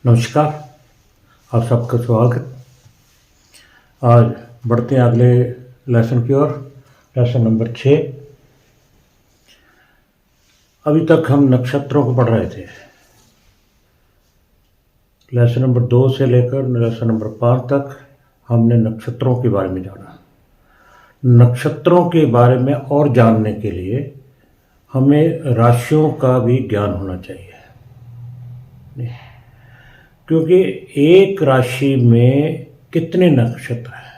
नमस्कार। आप सबका स्वागत। आज बढ़ते हैं अगले लेसन की ओर। Lesson number 6। अभी तक हम नक्षत्रों को पढ़ रहे थे। लेसन नंबर 2 से लेकर लेसन नंबर 5 तक हमने नक्षत्रों के बारे में जाना। नक्षत्रों के बारे में और जानने के लिए हमें राशियों का भी ज्ञान होना चाहिए, क्योंकि एक राशि में कितने नक्षत्र हैं,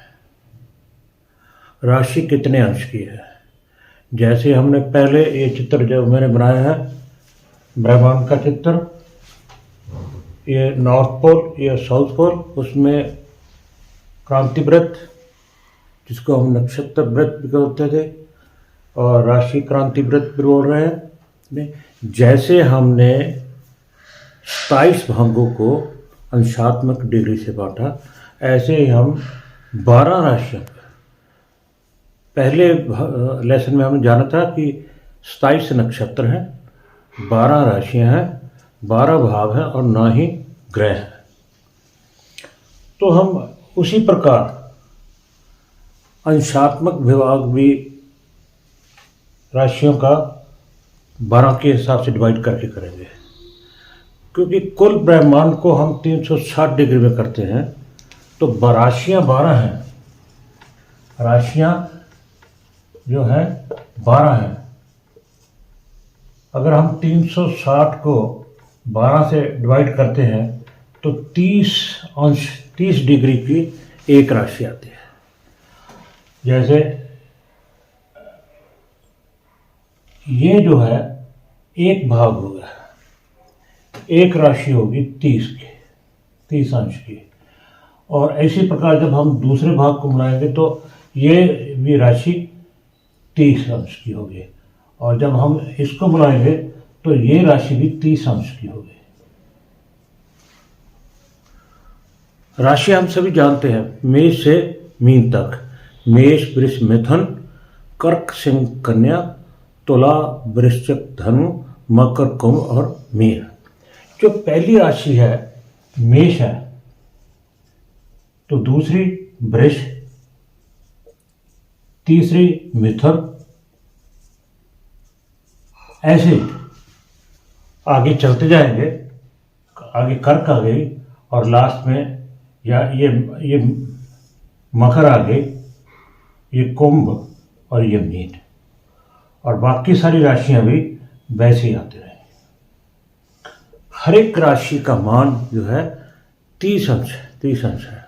राशि कितने अंश की है। जैसे हमने पहले ये चित्र जो मैंने बनाया है ब्रह्मांड का चित्र, ये नॉर्थ पोल, ये साउथ पोल, उसमें क्रांति वृत्त जिसको हम नक्षत्र वृत्त भी बोलते थे और राशि क्रांति वृत्त भी बोल रहे हैं। जैसे हमने 27 भागों को अंशात्मक डिग्री से बांटा, ऐसे ही हम 12 राशियों, पहले लेसन में हमने जाना था कि 27 नक्षत्र हैं, 12 राशियां हैं, 12 भाव हैं और ना ही ग्रह हैं। तो हम उसी प्रकार अंशात्मक विभाग भी राशियों का 12 के हिसाब से डिवाइड करके करेंगे, क्योंकि कुल ब्रह्मांड को हम 360 डिग्री में करते हैं तो राशियाँ 12 हैं। राशियाँ जो हैं 12 हैं। अगर हम 360 को 12 से डिवाइड करते हैं तो 30 डिग्री की एक राशि आती है। जैसे ये जो है एक भाग होगा, एक राशि होगी 30 अंश की, और इसी प्रकार जब हम दूसरे भाग को बनाएंगे तो ये भी राशि 30 अंश की होगी, और जब हम इसको बनाएंगे तो ये राशि भी 30 अंश की होगी। राशि हम सभी जानते हैं, मेष से मीन तक, मेष वृष मिथुन, कर्क सिंह कन्या, तुला वृश्चिक धनु, मकर कुंभ और मीन। जो पहली राशि है मेष है, तो दूसरी वृष, तीसरी मिथुन, ऐसे आगे चलते जाएंगे। आगे कर्क आ गई और लास्ट में या ये मकर आ गई, ये कुंभ और ये मीन, और बाकी सारी राशियां भी वैसे ही आते रहेंगे। हर एक राशि का मान जो है 30 अंश है,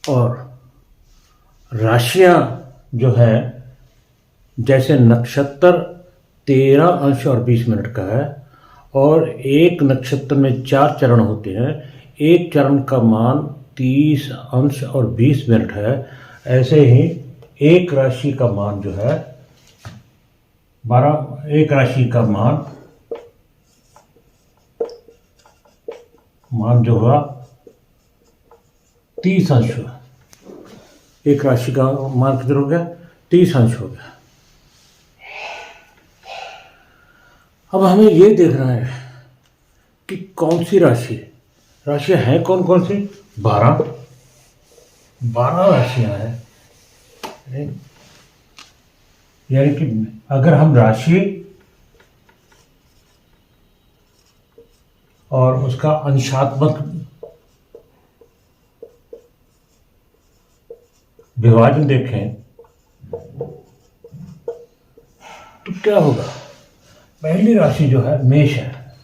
और राशियां जो है जैसे नक्षत्र 13 अंश और 20 मिनट का है, और एक नक्षत्र में 4 चरण होते हैं, एक चरण का मान 30 अंश और 20 मिनट है। ऐसे ही एक राशि का मान जो है 12, एक राशि का मान जो हुआ 30 अंश हुआ। एक राशि का मान कितना हो गया? 30 अंश हो गया। अब हमें ये देखना है कि कौन सी राशियां हैं, कौन सी? 12 राशियां हैं। यानी कि अगर हम राशि और उसका अंशात्मक विभाजन देखें तो क्या होगा? पहली राशि जो है मेष है,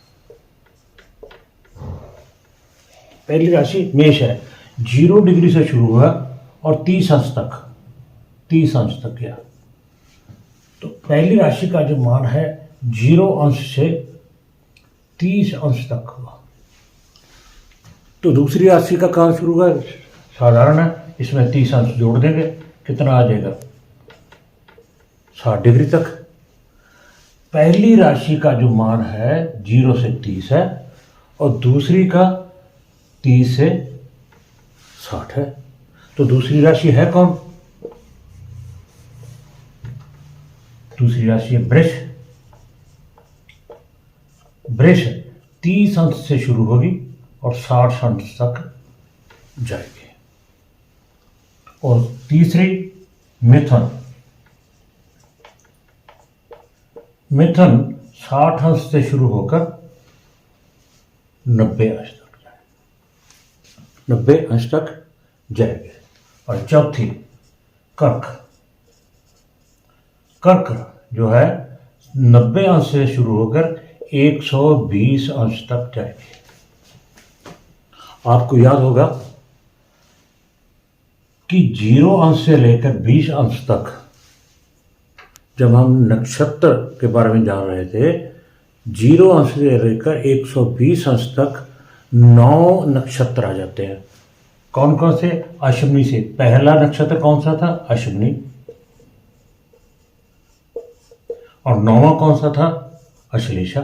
पहली राशि मेष है, 0 डिग्री से शुरू हुआ और 30 अंश तक गया। तो पहली राशि का जो मान है 0 अंश से 30 अंश तक हुआ। तो दूसरी राशि का कहाँ शुरू हुआ? साधारण है, इसमें 30 अंश जोड़ देंगे, कितना आ जाएगा? 60 डिग्री तक। पहली राशि का जो मान है 0 से 30 है, और दूसरी का 30 से 60 है। तो दूसरी राशि है कौन? दूसरी राशि है वृष। 30 अंश से शुरू होगी और 60 अंश तक जाएगी। और तीसरी मिथुन, मिथुन 60 अंश से शुरू होकर 90 अंश तक जाएगी, 90 अंश तक जाएगी। और चौथी कर्क, कर्क जो है 90 अंश से शुरू होकर 120 अंश तक जाएगी। आपको याद होगा कि 0 अंश से लेकर 20 अंश तक जब हम नक्षत्र के बारे में जान रहे थे, 0 अंश से लेकर 120 अंश तक 9 नक्षत्र आ जाते हैं। कौन कौन से? अश्विनी से। पहला नक्षत्र कौन सा था? अश्विनी। और 9वां कौन सा था? अश्लेषा।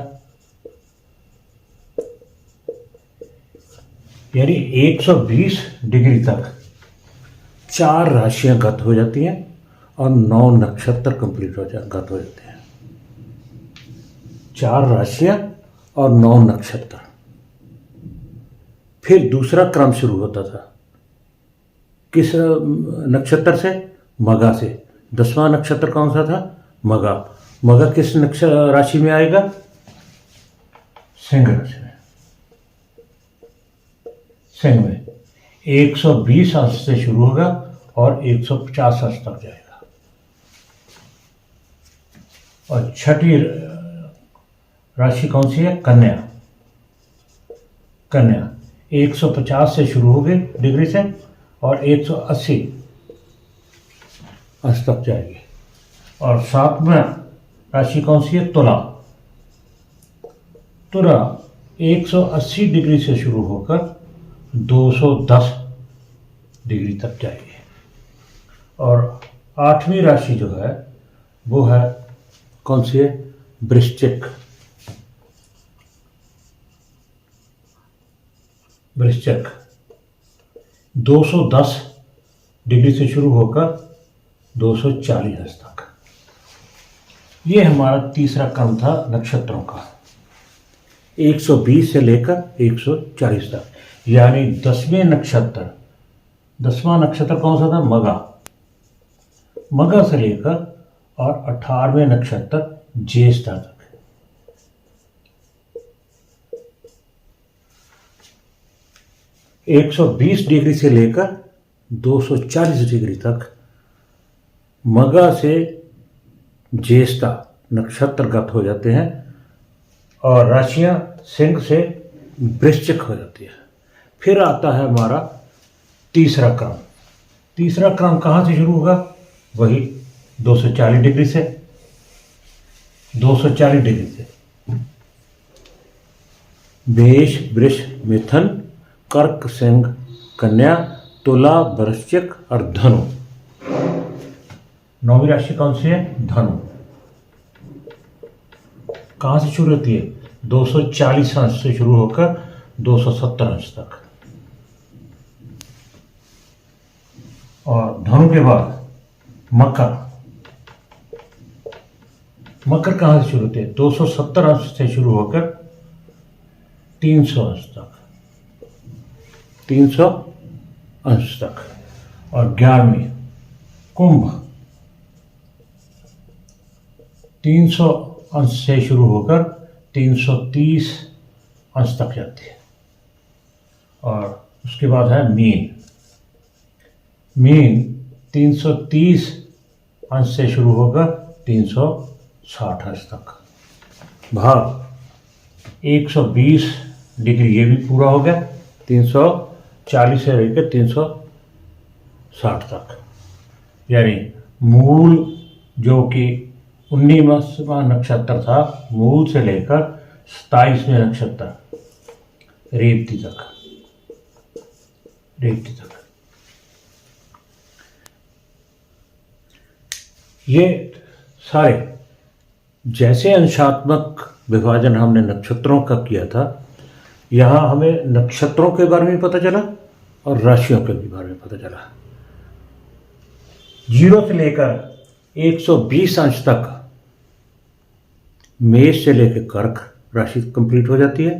यानी 120 डिग्री तक 4 राशियां गत हो जाती हैं और 9 नक्षत्र कंप्लीट गत हो जाते हैं। 4 राशियां और 9 नक्षत्र। फिर दूसरा क्रम शुरू होता था किस नक्षत्र से? मघा से। 10वां नक्षत्र कौन सा था? मघा। मघा किस राशि में आएगा? सिंह राशि में। सिंह में 120 अंश से शुरू होगा और 150 अंश तक जाएगा। और छठी राशि कौन सी है? कन्या। कन्या 150 से शुरू होगी डिग्री से और 180 अंश तक जाएगी। और 7वां राशि कौन सी है? तुला। तुला 180 डिग्री से शुरू होकर 210 डिग्री तक जाएगी। और 8वीं राशि जो है वो है कौन सी है? वृश्चिक। वृश्चिक 210 डिग्री से शुरू होकर 240 अंश तक। ये हमारा तीसरा क्रम था नक्षत्रों का, 120 से लेकर 140 तक। यानी 10वां नक्षत्र कौन सा था? मघा। मघा से लेकर और 18वें नक्षत्र ज्येष्ठा तक। एक 120 डिग्री से लेकर 240 डिग्री तक मघा से ज्येष्ठा नक्षत्रगत हो जाते हैं और राशियां सिंह से वृश्चिक हो जाती है। फिर आता है हमारा तीसरा क्रम। तीसरा क्रम कहाँ से शुरू होगा? वही 240 डिग्री से। 240 डिग्री से मेष, वृष, मिथुन, कर्क, सिंह, कन्या, तुला, वृश्चिक और धनु। 9वीं राशि कौन सी है? धनु। कहाँ से शुरू होती है? 240 अंश से शुरू होकर 270 अंश तक। और धनु के बाद मकर। मकर कहाँ से शुरू होती है? 270 अंश से शुरू होकर 300 अंश तक। 300 अंश तक। और 11वीं कुंभ 300 अंश से शुरू होकर 330 अंश तक जाती है। और उसके बाद है मीन। मीन 330 अंश से शुरू होकर 360 अंश तक। भाग 120 डिग्री, ये भी पूरा हो गया। 340 से लेकर 360 तक। यानी मूल जो कि 19वां नक्षत्र था, मूल से लेकर 27वें नक्षत्र रेवती तक। रेवती तक ये सारे जैसे अंशात्मक विभाजन हमने नक्षत्रों का किया था, यहाँ हमें नक्षत्रों के बारे में पता चला और राशियों के भी बारे में पता चला। 0 से लेकर 120 अंश तक मेष से लेकर कर्क राशि कंप्लीट हो जाती है।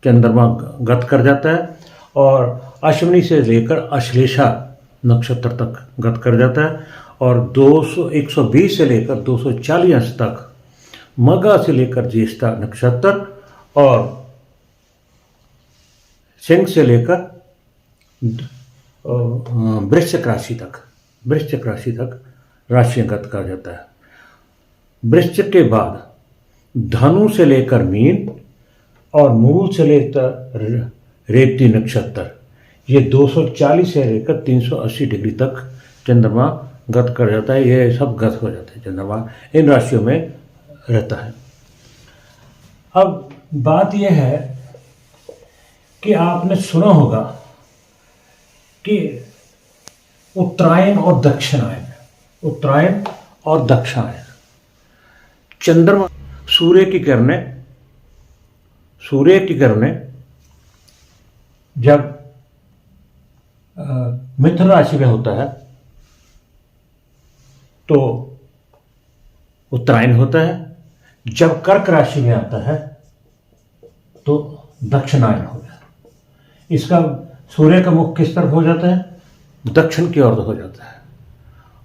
चंद्रमा गत कर जाता है, और अश्विनी से लेकर अश्लेषा नक्षत्र तक गत कर जाता है, और 120 से लेकर 240 अंश तक मघा से लेकर ज्येष्ठा नक्षत्र, और सिंह से लेकर वृश्चिक राशि तक राशियां गत कर जाता है। वृश्चिक के बाद धनु से लेकर मीन और मूल से लेकर रेवती नक्षत्र, ये 240 से लेकर 380 डिग्री तक चंद्रमा गत कर जाता है। ये सब गत हो जाते हैं, चंद्रमा इन राशियों में रहता है। अब बात यह है कि आपने सुना होगा कि उत्तरायण और दक्षिणायन, चंद्रमा सूर्य की किरणें जब मिथुन राशि में होता है तो उत्तरायण होता है, जब कर्क राशि में आता है तो दक्षिणायन हो गया। इसका सूर्य का मुख किस तरफ हो जाता है? दक्षिण की ओर हो जाता है,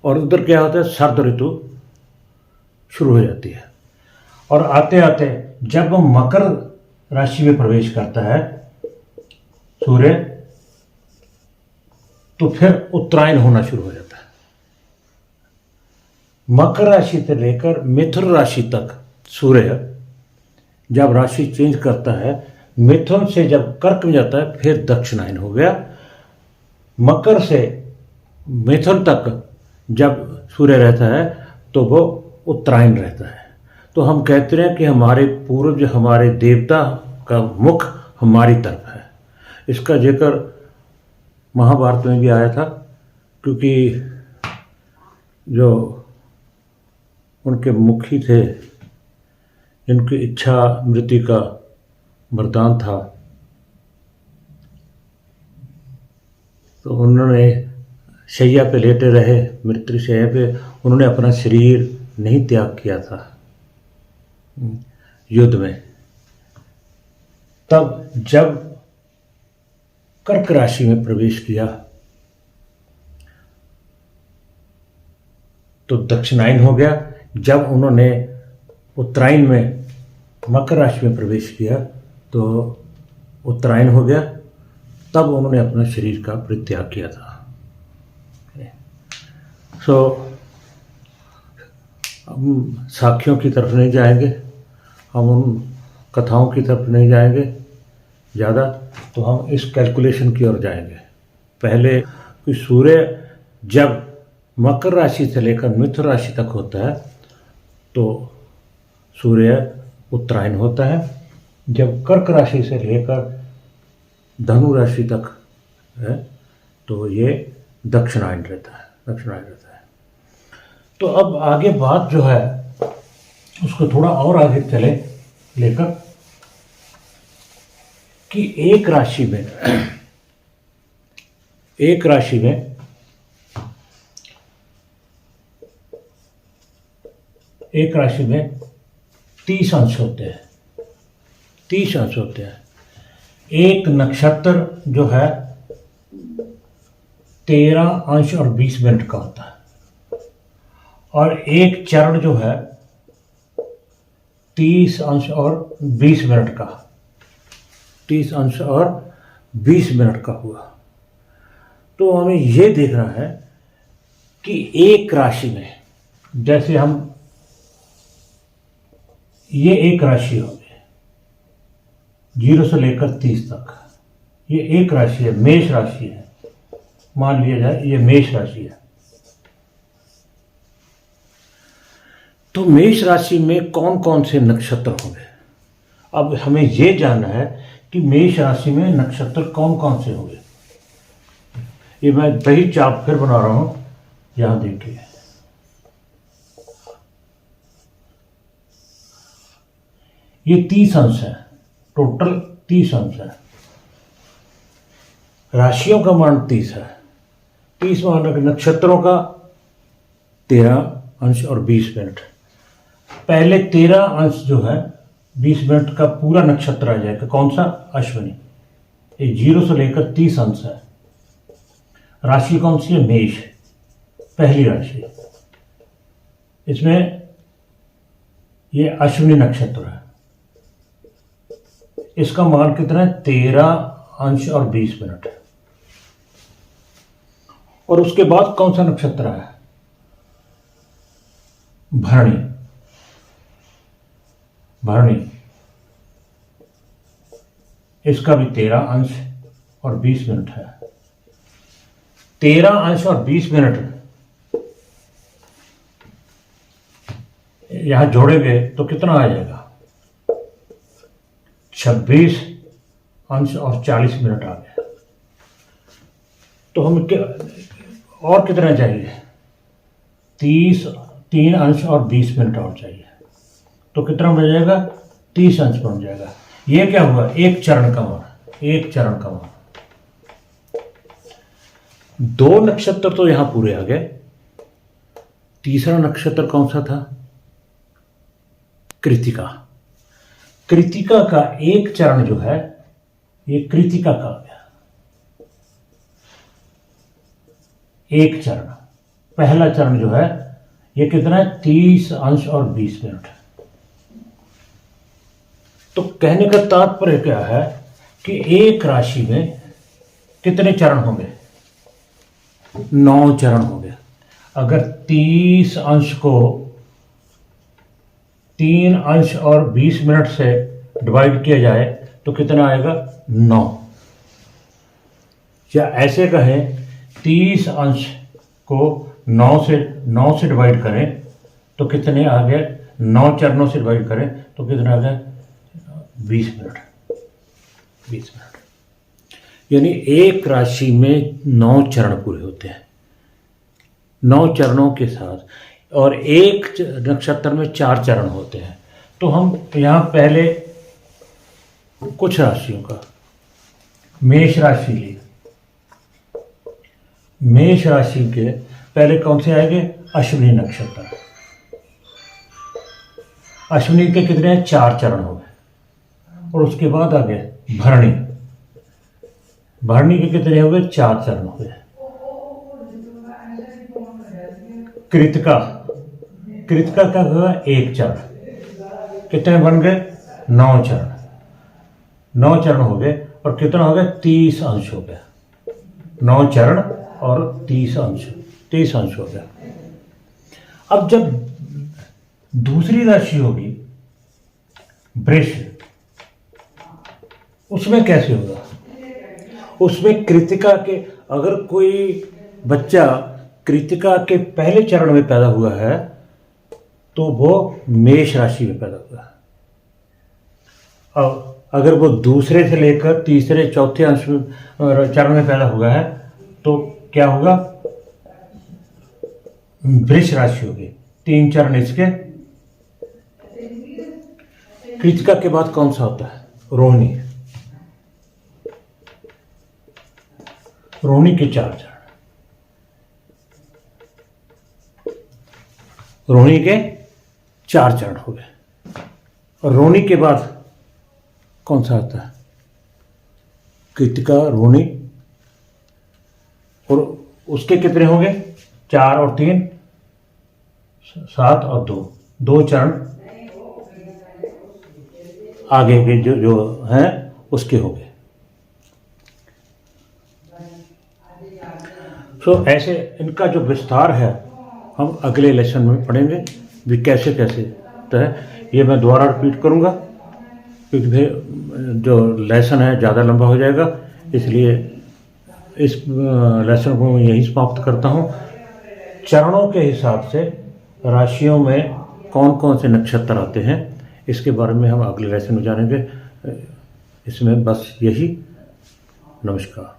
और उधर क्या होता है? शरद ऋतु शुरू हो जाती है, और आते आते जब वो मकर राशि में प्रवेश करता है सूर्य, तो फिर उत्तरायण होना शुरू हो जाता है। मकर राशि से लेकर मिथुन राशि तक सूर्य जब राशि चेंज करता है, मिथुन से जब कर्क में जाता है फिर दक्षिणायन हो गया। मकर से मिथुन तक जब सूर्य रहता है तो वो उत्तरायण रहता है। तो हम कहते हैं कि हमारे पूर्वज, हमारे देवता का मुख हमारी तरफ है। इसका जिक्र महाभारत में भी आया था, क्योंकि जो उनके मुखी थे, जिनकी इच्छा मृत्यु का वरदान था, तो उन्होंने शैया पे लेटे रहे, मृत्यु शैया पे, उन्होंने अपना शरीर नहीं त्याग किया था युद्ध में। तब जब कर्क राशि में प्रवेश किया तो दक्षिणायन हो गया। जब उन्होंने उत्तरायण में मकर राशि में प्रवेश किया तो उत्तरायण हो गया। तब उन्होंने अपना शरीर का परित्याग किया था। हम साखियों की तरफ नहीं जाएंगे, हम उन कथाओं की तरफ नहीं जाएंगे ज़्यादा, तो हम इस कैलकुलेशन की ओर जाएंगे। पहले कि सूर्य जब मकर राशि से लेकर मिथुन राशि तक होता है तो सूर्य उत्तरायण होता है। जब कर्क राशि से लेकर धनु राशि तक है तो ये दक्षिणायन रहता है। तो अब आगे बात जो है उसको थोड़ा और आगे चले लेकर कि एक राशि में 30 अंश होते हैं। 30 अंश होते हैं। एक नक्षत्र जो है 13 अंश और 20 मिनट का होता है, और एक चरण जो है 30 अंश और 20 मिनट का। 30 अंश और 20 मिनट का हुआ। तो हमें ये देखना है कि एक राशि में, जैसे हम ये एक राशि हो गई 0 से लेकर 30 तक, ये एक राशि है, मेष राशि है। मान लिया जाए ये मेष राशि है। तो मेष राशि में कौन कौन से नक्षत्र होंगे? अब हमें ये जानना है कि मेष राशि में नक्षत्र कौन कौन से होंगे। ये मैं दही चाप फिर बना रहा हूं, यहां देखिए। ये 30 अंश है, टोटल 30 अंश है। राशियों का मान 30 है। 30 मान रखे, नक्षत्रों का 13 अंश और 20 मिनट। पहले 13 अंश जो है 20 मिनट का पूरा नक्षत्र आ जाएगा। कौन सा? अश्विनी। ये 0 से लेकर 30 अंश है। राशि कौन सी है? मेष, पहली राशि। इसमें ये अश्विनी नक्षत्र है। इसका मान कितना है? 13 अंश और 20 मिनट। और उसके बाद कौन सा नक्षत्र है? भरणी। भरणी, इसका भी 13 अंश और 20 मिनट है। 13 अंश और 20 मिनट यहां जोड़ेंगे तो कितना आ जाएगा? 26 अंश और 40 मिनट आ गया। तो हमें और कितना चाहिए? 3 अंश और 20 मिनट और चाहिए। तो कितना बन जाएगा? 30 अंश बन जाएगा। ये क्या हुआ? एक चरण का मान। एक चरण का मान। 2 नक्षत्र तो यहां पूरे आ गए। तीसरा नक्षत्र कौन सा था? कृतिका। कृतिका का एक चरण जो है, ये कृतिका का आ गया। एक चरण, पहला चरण जो है ये कितना है? 30 अंश और 20 मिनट। तो कहने का तात्पर्य क्या है कि एक राशि में कितने चरण होंगे? 9 चरण होंगे। अगर 30 अंश को 3 अंश और 20 मिनट से डिवाइड किया जाए तो कितना आएगा? 9। या ऐसे कहें 30 अंश को 9 से डिवाइड करें तो कितने आ गए? 9 चरणों से डिवाइड करें तो कितना आ गया? 20 मिनट। 20 मिनट यानी एक राशि में 9 चरण पूरे होते हैं। 9 चरणों के साथ, और एक नक्षत्र में 4 चरण होते हैं। तो हम यहाँ पहले कुछ राशियों का, मेष राशि ली। मेष राशि के पहले कौन से आएंगे? अश्विनी नक्षत्र। अश्विनी के कितने? 4 चरण हो गए। और उसके बाद आ गए भरणी। भरणी के कितने हो गए? 4 चरण हो गए। कृतिका, कृतिका का होगा 1 चरण। कितने बन गए? 9 चरण। 9 चरण हो गए। और कितना हो गया? 30 अंश हो गया। 9 चरण और 30 अंश, 30 अंश हो गया। अब जब दूसरी राशि होगी वृष, उसमें कैसे होगा? उसमें कृतिका के, अगर कोई बच्चा कृतिका के पहले चरण में पैदा हुआ है तो वो मेष राशि में पैदा हुआ है। और अगर वो दूसरे से लेकर तीसरे चौथे अंश में चरण में पैदा हुआ है तो क्या होगा? वृष राशि होगी। 3 चरण इसके। कृतिका के बाद कौन सा होता है? रोहिणी। रोहिणी के 4 चरण। रोहिणी के 4 चरण हो गए। और रोहिणी के बाद कौन सा आता है? कृतिका, रोहिणी। और उसके कितने हो गए? 4 और 3 7 और 2 चरण आगे के जो हैं उसके हो गए। तो ऐसे इनका जो विस्तार है हम अगले लेसन में पढ़ेंगे भी कैसे कैसे। तो है ये मैं दोबारा रिपीट करूँगा क्योंकि फिर जो लेसन है ज़्यादा लंबा हो जाएगा, इसलिए इस लेसन को मैं यहीं समाप्त करता हूँ। चरणों के हिसाब से राशियों में कौन कौन से नक्षत्र आते हैं इसके बारे में हम अगले लेसन में जानेंगे। इसमें बस यही। नमस्कार।